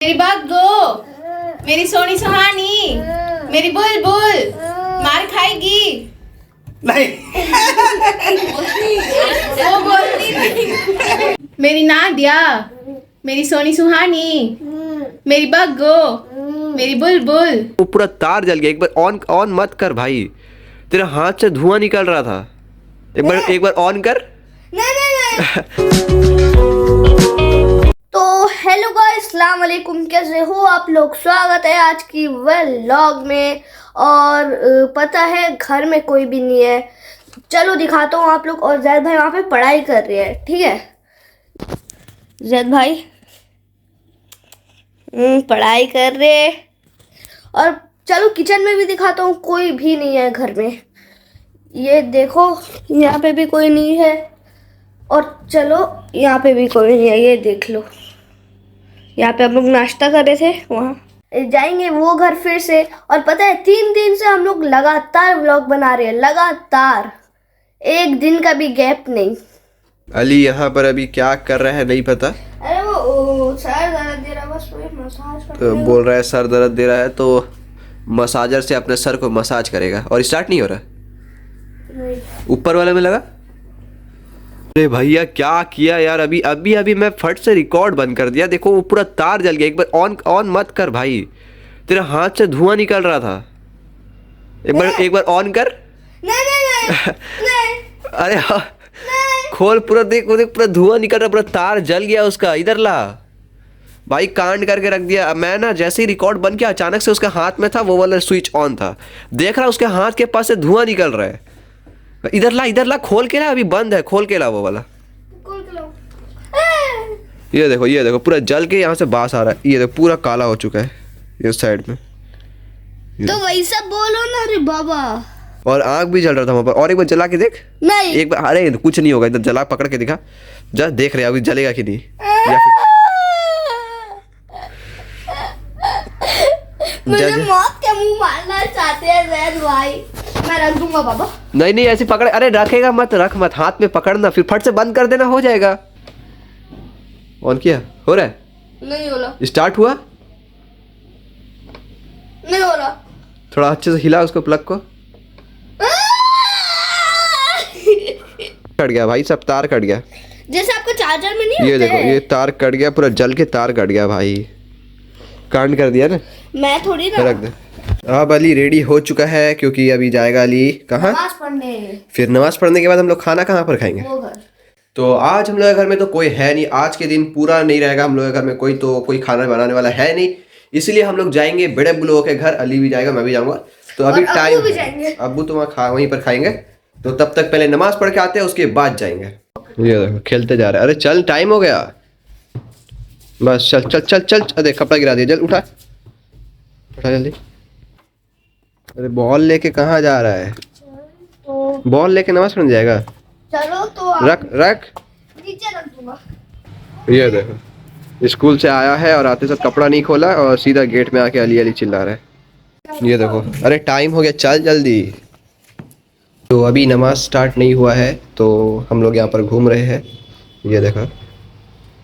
मेरी बागो, मेरी सोनी सुहानी, मेरी बुलबुल मार खाएगी नहीं। वो बोलती नहीं। मेरी नादिया, मेरी सोनी सुहानी, मेरी बागो, मेरी बुलबुल। वो पूरा तार जल गया। एक बार ऑन ऑन मत कर भाई, तेरा हाथ से धुआं निकल रहा था। एक बार ऑन कर। तो हेलो गाइस, अस्सलाम वालेकुम, कैसे हो आप लोग। स्वागत है आज की व्लॉग में। और पता है घर में कोई भी नहीं है, चलो दिखाता हूँ आप लोग। और जैद भाई वहाँ पे पढ़ाई कर रहे हैं, ठीक है जैद भाई पढ़ाई कर रहे हैं। और चलो किचन में भी दिखाता हूँ, कोई भी नहीं है घर में। ये देखो यहाँ पे भी कोई नहीं है, और चलो यहाँ पे भी कोई नहीं है, ये देख लो। यहाँ पे हम लोग नाश्ता कर रहे थे, वहाँ जाएंगे वो घर फिर से। और पता है 3 दिन से हम लोग लगातार व्लॉग बना रहे हैं, लगातार, एक दिन का भी गैप नहीं। अली यहाँ पर अभी क्या कर रहा है नहीं पता। अरे वो सर दर्द दे रहा, बस वही मसाज तो बोल रहा है सर दर्द दे रहा है, तो मसाजर से अपने सर को मसाज करेगा। और स्टार्ट नहीं हो रहा, ऊपर वाले में लगा। अरे भैया क्या किया यार, अभी मैं फट से रिकॉर्ड बंद कर दिया। देखो वो पूरा तार जल गया। एक बार ऑन मत कर भाई, तेरा हाथ से धुआं निकल रहा था। एक बार ऑन कर। नहीं। अरे हाँ, खोल पूरा, देख पूरा धुआं निकल रहा, पूरा तार जल गया उसका। इधर ला भाई, कांड करके रख दिया। मैं ना जैसे ही रिकॉर्ड बंद किया, अचानक से उसके हाथ में था वो वाला स्विच ऑन था, देख रहा उसके हाथ के पास से धुआं निकल रहा है। इधर ला, खोल के ला, अभी बंद है, खोल के ला वो वाला। ये देखो पूरा जल के यहाँ से बास आ रहा है। ये देखो पूरा काला हो चुका है ये साइड में। तो वैसा बोलो ना रे बाबा। और आग भी जल रहा था वहां पर। और एक बार जला के देख। नहीं, एक बार, अरे कुछ नहीं होगा, इधर जला पकड़ के दिखा, जा देख रहे अभी जलेगा कि नहीं। या फिर मुझे मौत के मुंह मारना चाहते हैं जैद भाई। मैं रख दूंगा बाबा। नहीं ऐसे पकड़, अरे रखेगा मत, रख मत, हाथ में पकड़ना, फिर फट से बंद कर देना, हो जाएगा। ऑन किया, हो रहा है? नहीं हो रहा। स्टार्ट हुआ? नहीं हो रहा। थोड़ा अच्छे से हिला उसको, प्लग को। कट गया भाई, सब तार कट गया। जैसे आपको चार्जर में नहीं ये होते देखो हैं? ये तार कट गया, पूरा जल के तार कट गया भाई। कांड कर दिया ना। मैं थोड़ी ना रख दे। अब अली रेडी हो चुका है, क्योंकि अभी जाएगा अली कहाँ? नमाज पढ़ने। फिर नमाज पढ़ने के बाद हम लोग खाना कहाँ पर खाएंगे? वो घर। तो आज हम लोग के घर में तो कोई है नहीं, आज के दिन पूरा नहीं रहेगा हम लोग के घर में कोई, तो कोई खाना बनाने वाला है नहीं, इसलिए हम लोग जाएंगे बड़े बुलों के घर। अली भी जाएगा, मैं भी जाऊंगा। तो अभी टाइम, अब्बू तो वहाँ वहीं पर खाएंगे, तो तब तक पहले नमाज पढ़ के आते हैं, उसके बाद जाएंगे। ये देखो खेलते जा रहे हैं। अरे चल, टाइम हो गया, बस चल चल चल चल। अरे कपड़ा गिरा दिया, जल्द उठा जल्दी। अरे बॉल लेके कहाँ जा रहा है? तो बॉल लेके नमाज पढ़ने जाएगा? चलो तो रख नीचे रख दूंगा। ये देखो स्कूल से आया है और आते साथ कपड़ा नहीं खोला और सीधा गेट में आके अली अली चिल्ला रहा है। ये देखो, अरे टाइम हो गया, चल जल्दी। तो अभी नमाज स्टार्ट नहीं हुआ है, तो हम लोग यहाँ पर घूम रहे हैं। ये देखो,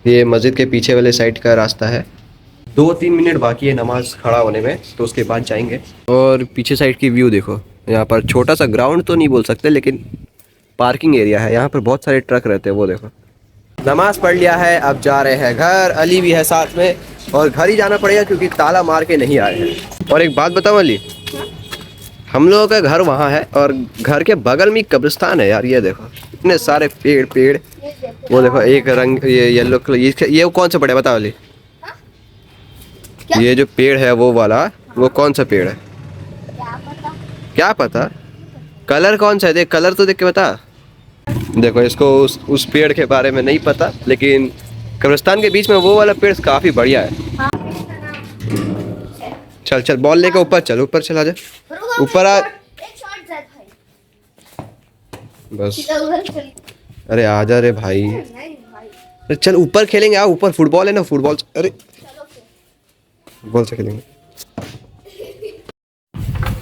ये मस्जिद के पीछे वाले साइड का रास्ता है। 2-3 मिनट बाकी है नमाज खड़ा होने में, तो उसके बाद जाएंगे। और पीछे साइड की व्यू देखो, यहाँ पर छोटा सा ग्राउंड तो नहीं बोल सकते, लेकिन पार्किंग एरिया है। यहाँ पर बहुत सारे ट्रक रहते हैं, वो देखो। नमाज पढ़ लिया है, अब जा रहे हैं घर। अली भी है साथ में, और घर ही जाना पड़ेगा क्योंकि ताला मार के नहीं आए हैं। और एक बात बताओ अली, हम लोगों का घर वहाँ है और घर के बगल में कब्रिस्तान है यार। ये देखो इतने सारे पेड़। वो देखो एक रंग, ये येलो कलर, ये कौन सा पेड़ है बताओ अली? ये जो पेड़ है वो वाला, वो कौन सा पेड़ है? क्या पता कलर कौन सा है? देख कलर तो देख के बता। देखो इसको उस पेड़ के बारे में नहीं पता, लेकिन कब्रिस्तान के बीच में वो वाला पेड़ काफी बढ़िया है। चल बॉल लेके ऊपर चल, ऊपर चला जा, ऊपर आ। बस अरे आजा रे भाई, अरे चल ऊपर खेलेंगे। आ ऊपर फुटबॉल है ना, फुटबॉल। अरे फुटबॉल से खेलेंगे।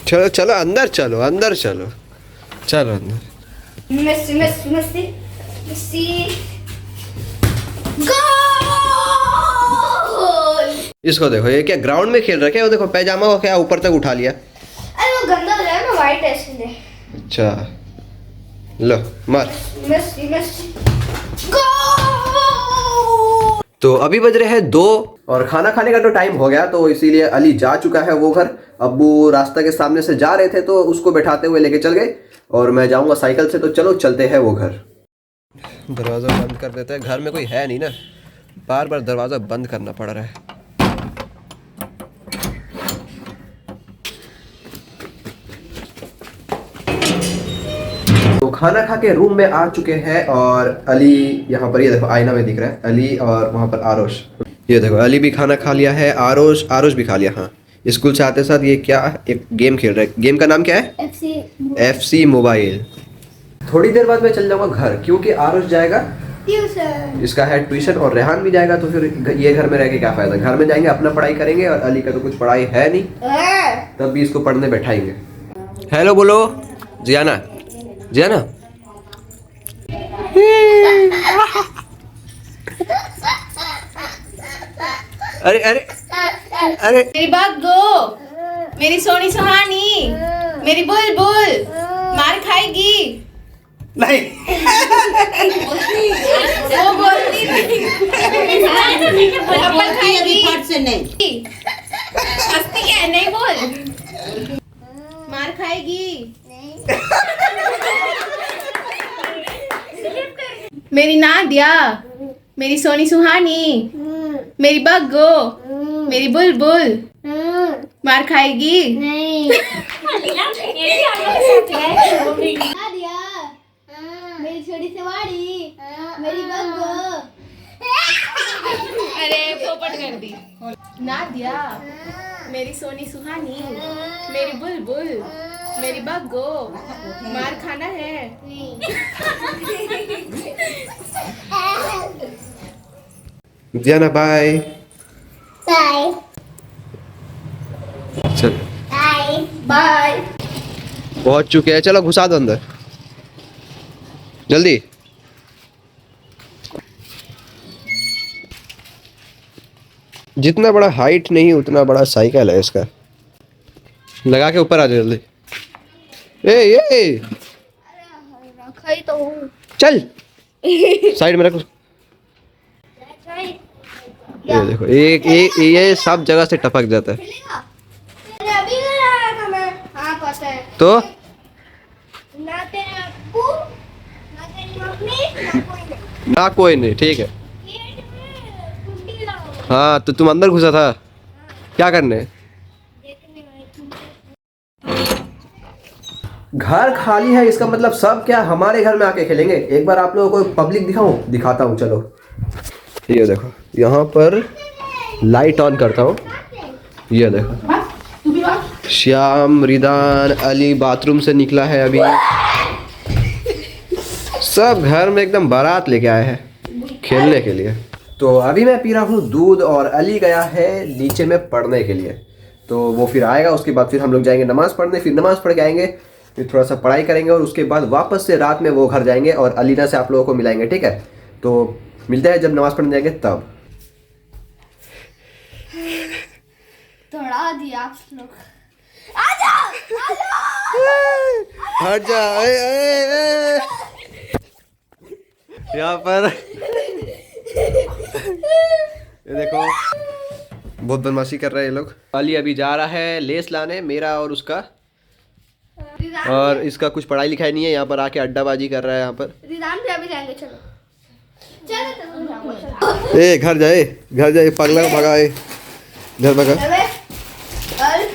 चलो अंदर चलो अंदर। गोल! इसको देखो, ये क्या ग्राउंड में खेल रखे है? वो देखो पैजामा को क्या ऊपर तक उठा लिया। अरे वो गंदा हो जाएगा ना, वाइट है इसलिए। अच्छा लो मार। मेसी मेसी तो अभी बज रहे हैं 2 और खाना खाने का तो टाइम हो गया, तो इसीलिए अली जा चुका है वो घर। अब्बू रास्ता के सामने से जा रहे थे तो उसको बैठाते हुए लेके चल गए और मैं जाऊंगा साइकिल से। तो चलो चलते हैं वो घर। दरवाज़ा बंद कर देते हैं, घर में कोई है नहीं ना, बार बार दरवाज़ा बंद करना पड़ रहा है। तो खाना खा के रूम में आ चुके हैं और अली यहाँ पर, ये देखो आईना में दिख रहा है अली, और वहाँ पर आरोश। ये देखो अली भी खाना खा लिया है, आरोश भी खा लिया। हाँ, स्कूल से आते साथ ये क्या एक गेम खेल रहा है। गेम का नाम क्या है? FC mobile. थोड़ी देर बाद मैं चल जाऊंगा घर, क्योंकि आरोश जाएगा ट्यूशन, इसका है ट्यूशन, और रेहान भी जाएगा। तो फिर ये घर में रह के क्या फायदा? घर में जाएंगे अपना पढ़ाई करेंगे, और अली का तो कुछ पढ़ाई है नहीं, तब भी इसको पढ़ने बैठाएंगे। हेलो बोलो जियाना, जियाना। अरे अरे अरे, मेरी बग्गो, मेरी सोनी सुहानी, मेरी बुलबुल मार खाएगी। नहीं वो बोलती नहीं, थप्पड़ खाएगी। हंसती क्या है? नहीं बोल, मार खाएगी। मेरी नादिया, मेरी सोनी सुहानी, मेरी बग्गो, मेरी बुलबुल मार खाएगी। नहीं मेरी छोटी सवारी, मेरी बग्गो। अरे पोपट कर दी। नादिया, मेरी सोनी सुहानी, मेरी बुलबुल, मेरी बग्गो मार खाना है। जियाना बाय बाय चल, बाय बाय। पहुंच चुके हैं, चलो घुसा दो अंदर जल्दी। जितना बड़ा हाइट नहीं उतना बड़ा साइकिल है इसका। लगा के ऊपर आ जाओ जल्दी। ए रखा ही तो हूँ। चल साइड में रखो। ये देखो एक ये सब जगह से टपक जाता है। अरे अभी घर आया था मैं। हाँ पता है। तो ना तेरा अब्बू, ना तेरी मम्मी, ना कोई नहीं। ना कोई नहीं, ठीक है। गेट में कुंडी लगाओ। हाँ तो तुम अंदर घुसा था क्या करने? देखने आई। घर खाली है, इसका मतलब सब क्या हमारे घर में आके खेलेंगे? एक बार आप लोगों को पब्लिक दिखाता हूँ। चलो ये देखो, यहाँ पर लाइट ऑन करता हूँ। ये देखो श्याम, रिदान, अली बाथरूम से निकला है अभी। सब घर में एकदम बारात लेके आए हैं खेलने के लिए। तो अभी मैं पी रहा हूँ दूध और अली गया है नीचे में पढ़ने के लिए। तो वो फिर आएगा, उसके बाद फिर हम लोग जाएंगे नमाज़ पढ़ने। फिर नमाज़ पढ़ के आएंगे, फिर थोड़ा सा पढ़ाई करेंगे और उसके बाद वापस से रात में वो घर जाएंगे और अलीना से आप लोगों को मिलाएंगे, ठीक है? तो मिलते हैं जब नमाज़ पढ़ने जाएंगे तब। तोड़ा दिया आप लोग। आजा आजा। हट जा। यहाँ पर ये देखो बहुत बदमाशी कर रहे हैं ये लोग। अली अभी जा रहा है लेस लाने, मेरा और उसका, और इसका कुछ पढ़ाई लिखाई नहीं है। यहाँ पर आके अड्डाबाजी कर रहा है यहाँ पर। रिदान भी अभी जाएंगे। चलो चलो चलो जाऊंगा। ए घर जाए पगला को भगाए, घर भगा। अबे चल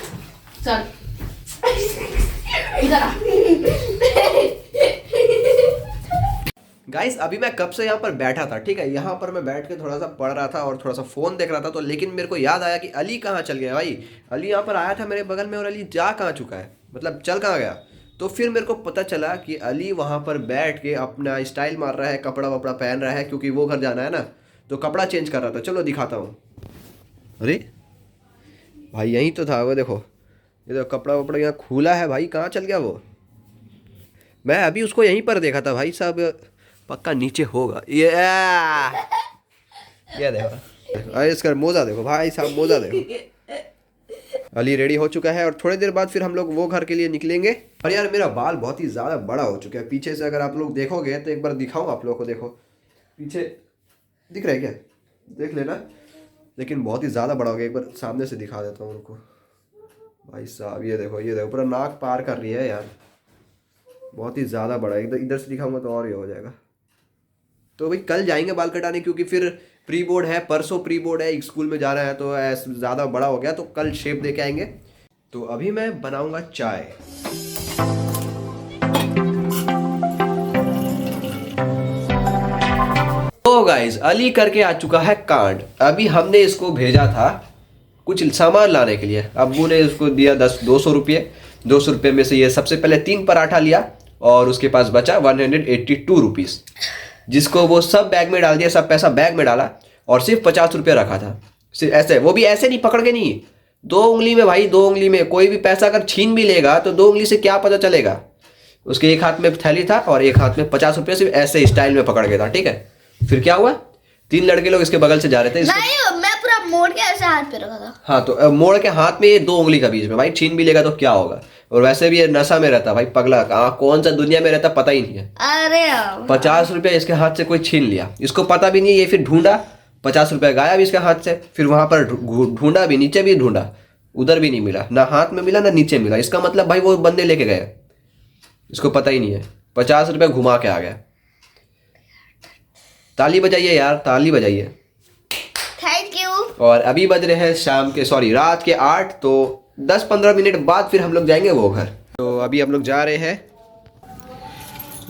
चल इधर आ। गाइस अभी मैं कब से यहाँ पर बैठा था, ठीक है? यहाँ पर मैं बैठ के थोड़ा सा पढ़ रहा था और थोड़ा सा फ़ोन देख रहा था। तो लेकिन मेरे को याद आया कि अली कहाँ चल गया भाई। अली यहाँ पर आया था मेरे बगल में और अली जा कहाँ चुका है, मतलब चल कहाँ गया? तो फिर मेरे को पता चला कि अली वहाँ पर बैठ के अपना स्टाइल मार रहा है, कपड़ा वपड़ा पहन रहा है, क्योंकि वो घर जाना है ना, तो कपड़ा चेंज कर रहा था। चलो दिखाता हूँ। अरे भाई यहीं तो था वो, देखो ये देखो कपड़ा वपड़ा यहाँ खुला है भाई। कहाँ चल गया वो? मैं अभी उसको यहीं पर देखा था भाई साहब, पक्का नीचे होगा। ये देखो अरे इसका मोजा देखो भाई साहब, मोजा देखो। अली रेडी हो चुका है और थोड़ी देर बाद फिर हम लोग वो घर के लिए निकलेंगे। और यार मेरा बाल बहुत ही ज़्यादा बड़ा हो चुका है पीछे से, अगर आप लोग देखोगे तो एक बार दिखाऊं आप लोगों को। देखो पीछे दिख रहा है क्या, देख लेना, लेकिन बहुत ही ज़्यादा बड़ा हो गया। एक बार सामने से दिखा देता हूँ उनको। भाई साहब ये देखो, ये देखो पूरा नाक पार कर रही है यार, बहुत ही ज़्यादा बड़ा है। इधर इधर से दिखाऊंगा तो और ये हो जाएगा। तो भाई कल जाएंगे बाल कटाने, क्योंकि फिर प्री बोर्ड है, परसों प्री बोर्ड है, स्कूल में जाना है, तो ऐसा ज़्यादा बड़ा हो गया तो कल शेप दे के आएंगे। तो अभी मैं बनाऊंगा चाय। तो गाइस अली करके आ चुका है कांड। अभी हमने इसको भेजा था कुछ सामान लाने के लिए, अब्बू ने इसको दिया 200 रुपये। 200 रुपये में से ये सबसे पहले 3 पराठा लिया और उसके पास बचा 182 रुपीज़, जिसको वो सब बैग में डाल दिया, सब पैसा बैग में डाला और सिर्फ 50 रुपये रखा था। सिर्फ ऐसे, वो भी ऐसे नहीं पकड़ के नहीं, 2 उंगली में भाई, 2 उंगली में। कोई भी पैसा अगर छीन भी लेगा तो 2 उंगली से क्या पता चलेगा। उसके एक हाथ में थैली था और एक हाथ में 50 रुपये सिर्फ ऐसे स्टाइल में पकड़ के था, ठीक है। फिर क्या हुआ, 3 लड़के लोग इसके बगल से जा रहे थे। नहीं, मैं पूरा मोड़ के ऐसे हाथ पे रखा था। हाँ तो मोड़ के हाथ में ये 2 उंगली का बीच में, भाई छीन भी लेगा तो क्या होगा। और वैसे भी ये नशा में रहता भाई, पगला, कहाँ कौन सा दुनिया में रहता पता ही नहीं है। अरे 50 रुपया इसके हाथ से कोई छीन लिया, इसको पता भी नहीं। ये फिर ढूंढा, 50 रुपया गायब इसके हाथ से। फिर वहां पर ढूंढा भी, नीचे भी ढूंढा, उधर भी नहीं मिला, ना हाथ में मिला ना नीचे मिला। इसका मतलब भाई वो बंदे लेके गए, इसको पता ही नहीं है। 50 रुपया घुमा के आ गया। ताली बजाइए यार, ताली बजाइए। Thank you. और अभी बज रहे हैं रात के 8, तो 10-15 मिनट बाद फिर हम लोग जाएंगे वो घर। तो अभी हम लोग जा रहे हैं,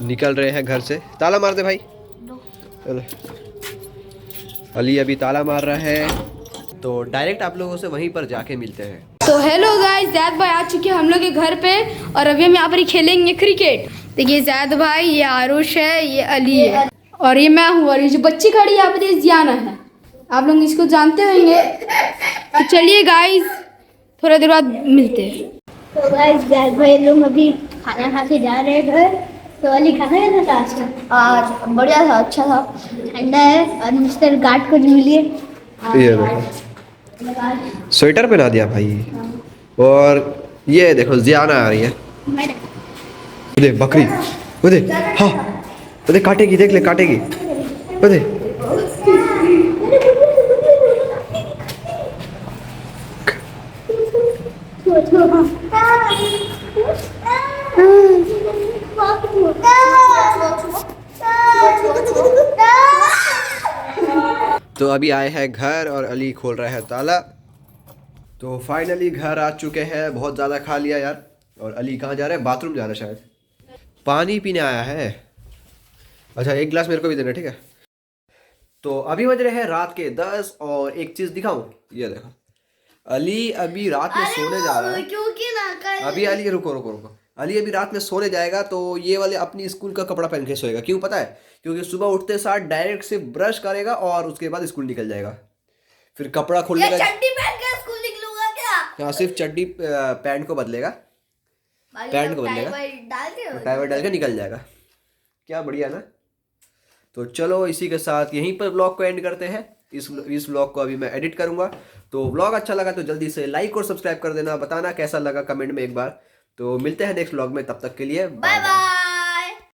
निकल रहे हैं घर से। ताला मार दे भाई। चलो अली अभी ताला मार रहा है, तो डायरेक्ट आप लोगों से वहीं पर जाके मिलते हैं। तो हेलो गाइस, जैद भाई आ चुके हैं हम लोग के घर पे और अभी हम यहाँ पर ही खेलेंगे क्रिकेट। देखिए जैद भाई, ये आरुष है, ये अली है और ये मैं हूँ। और ये जो बच्ची खड़ी है यहाँ पर, ये जियाना है, आप लोग इसको जानते होंगे। तो चलिए गाइस, थोड़ा देर बाद मिलते हैं। तो गाइस जैद भाई लोग अभी खाना खा के जा रहे हैं घर। तो अली खाना कैसा था आज का? आज बढ़िया था, अच्छा था, ठंडा है। और मिस्टर गार्ड को भी मिलिए। ये देखो स्वेटर पहना दिया भाई। और ये देखो जियाना आ रही है, देख बकरी, वो देख, हाँ वो देख काटेगी, देख ले काटेगी, वो देख। तो अभी आए हैं घर और अली खोल रहा है ताला। तो फाइनली घर आ चुके हैं, बहुत ज़्यादा खा लिया यार। और अली कहाँ जा रहा है, बाथरूम जा रहा है शायद, पानी पीने आया है। अच्छा 1 गिलास मेरे को भी देना, ठीक है। तो अभी बज रहे हैं रात के 10 और एक चीज़ दिखाऊं, ये देखो अली अभी रात में सोने जा रहा है। क्योंकि ना कल अभी अली रुको रुको रुको, अली अभी रात में सोने जाएगा तो ये वाले अपनी स्कूल का कपड़ा पहन के सोएगा। क्यों पता है, क्योंकि सुबह उठते साथ डायरेक्ट से ब्रश करेगा और उसके बाद स्कूल निकल जाएगा। फिर कपड़ा खोल लेगा, चड्डी पहन के स्कूल निकलूंगा क्या? हाँ सिर्फ चड्डी पैंट को बदलेगा, पैंट को बदलेगा, टाई डाल के निकल जाएगा। क्या बढ़िया ना। तो चलो इसी के साथ यहीं पर ब्लॉग को एंड करते हैं। इस ब्लॉग को अभी मैं एडिट करूंगा। तो ब्लॉग अच्छा लगा तो जल्दी से लाइक और सब्सक्राइब कर देना, बताना कैसा लगा कमेंट में एक बार। तो मिलते हैं नेक्स्ट ब्लॉग में, तब तक के लिए बाय बाय।